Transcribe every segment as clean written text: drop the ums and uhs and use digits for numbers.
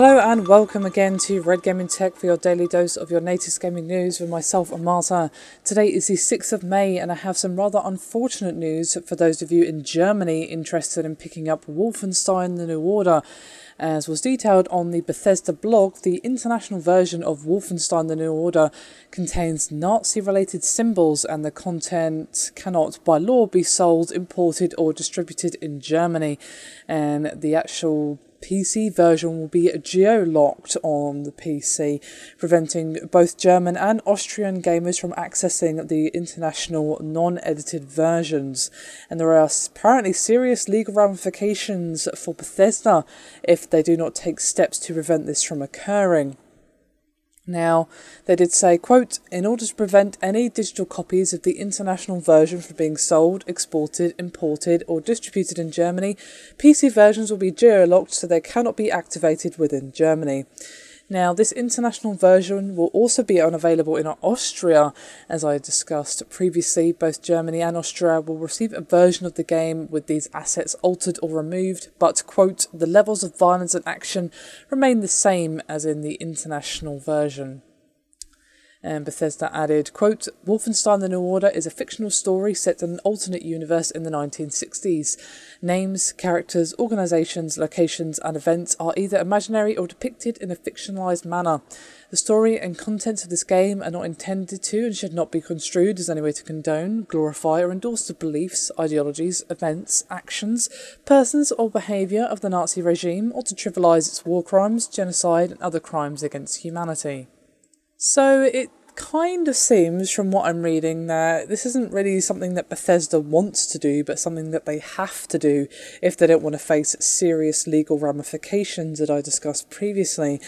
Hello and welcome again to Red Gaming Tech for your daily dose of your latest gaming news with myself and Marta. Today is the 6th of May and I have some rather unfortunate news for those of you in Germany interested in picking up Wolfenstein The New Order. As was detailed on the Bethesda blog, the international version of Wolfenstein The New Order contains Nazi-related symbols and the content cannot by law be sold, imported or distributed in Germany. And the actual PC version will be geo-locked on the PC, preventing both German and Austrian gamers from accessing the international non-edited versions. And there are apparently serious legal ramifications for Bethesda if they do not take steps to prevent this from occurring. Now, they did say, quote, "In order to prevent any digital copies of the international version from being sold, exported, imported or distributed in Germany, PC versions will be geo-locked so they cannot be activated within Germany." Now, this international version will also be unavailable in Austria. As I discussed previously, both Germany and Austria will receive a version of the game with these assets altered or removed, but, quote, "the levels of violence and action remain the same as in the international version." And Bethesda added, quote, "Wolfenstein The New Order is a fictional story set in an alternate universe in the 1960s. Names, characters, organisations, locations and events are either imaginary or depicted in a fictionalised manner. The story and contents of this game are not intended to and should not be construed as any way to condone, glorify or endorse the beliefs, ideologies, events, actions, persons or behaviour of the Nazi regime or to trivialise its war crimes, genocide and other crimes against humanity." So it kind of seems from what I'm reading that this isn't really something that Bethesda wants to do, but something that they have to do if they don't want to face serious legal ramifications that I discussed previously.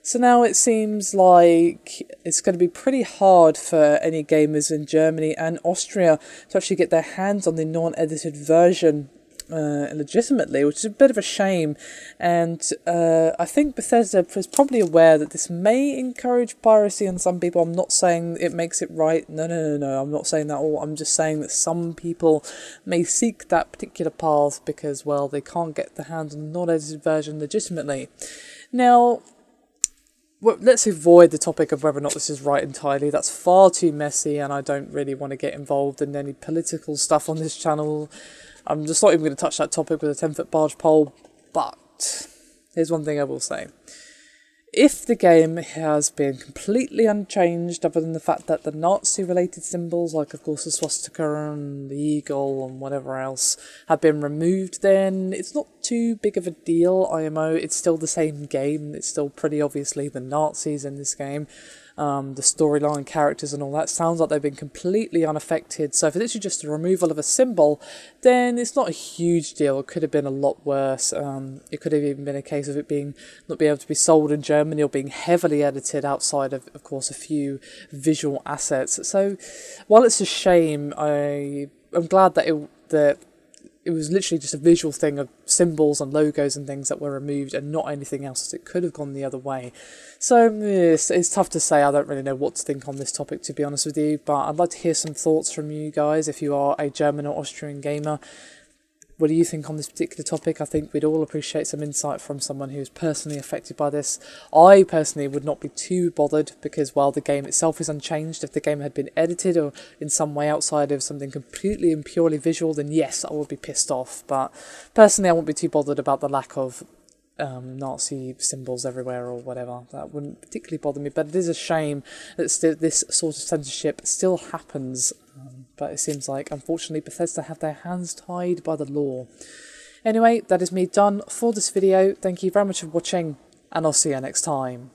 So now it seems like it's going to be pretty hard for any gamers in Germany and Austria to actually get their hands on the non-edited version legitimately, which is a bit of a shame. And I think Bethesda is probably aware that this may encourage piracy on some people. I'm not saying it makes it right. No, I'm not saying that at all. I'm just saying that some people may seek that particular path because, well, they can't get their hands on the non-edited version legitimately. Now, well, let's avoid the topic of whether or not this is right entirely. That's far too messy and I don't really want to get involved in any political stuff on this channel. I'm just not even going to touch that topic with a 10-foot barge pole, but here's one thing I will say. If the game has been completely unchanged, other than the fact that the Nazi-related symbols, like of course the swastika and the eagle and whatever else, have been removed, then it's not too big of a deal, IMO. It's still the same game. It's still pretty obviously the Nazis in this game. The storyline, characters and all that sounds like they've been completely unaffected. So if it's literally just the removal of a symbol, then it's not a huge deal. It could have been a lot worse. It could have even been a case of it being not being able to be sold in Germany or being heavily edited outside of course, a few visual assets. So while it's a shame, I'm glad that it was literally just a visual thing of symbols and logos and things that were removed and not anything else. It could have gone the other way. So it's tough to say. I don't really know what to think on this topic, to be honest with you, but I'd like to hear some thoughts from you guys if you are a German or Austrian gamer. What do you think on this particular topic? I think we'd all appreciate some insight from someone who's personally affected by this. I personally would not be too bothered because while the game itself is unchanged, if the game had been edited or in some way outside of something completely and purely visual, then yes, I would be pissed off. But personally, I wouldn't be too bothered about the lack of Nazi symbols everywhere or whatever. That wouldn't particularly bother me, but it is a shame that this sort of censorship still happens. But it seems like, unfortunately, Bethesda have their hands tied by the law. Anyway, that is me done for this video. Thank you very much for watching, and I'll see you next time.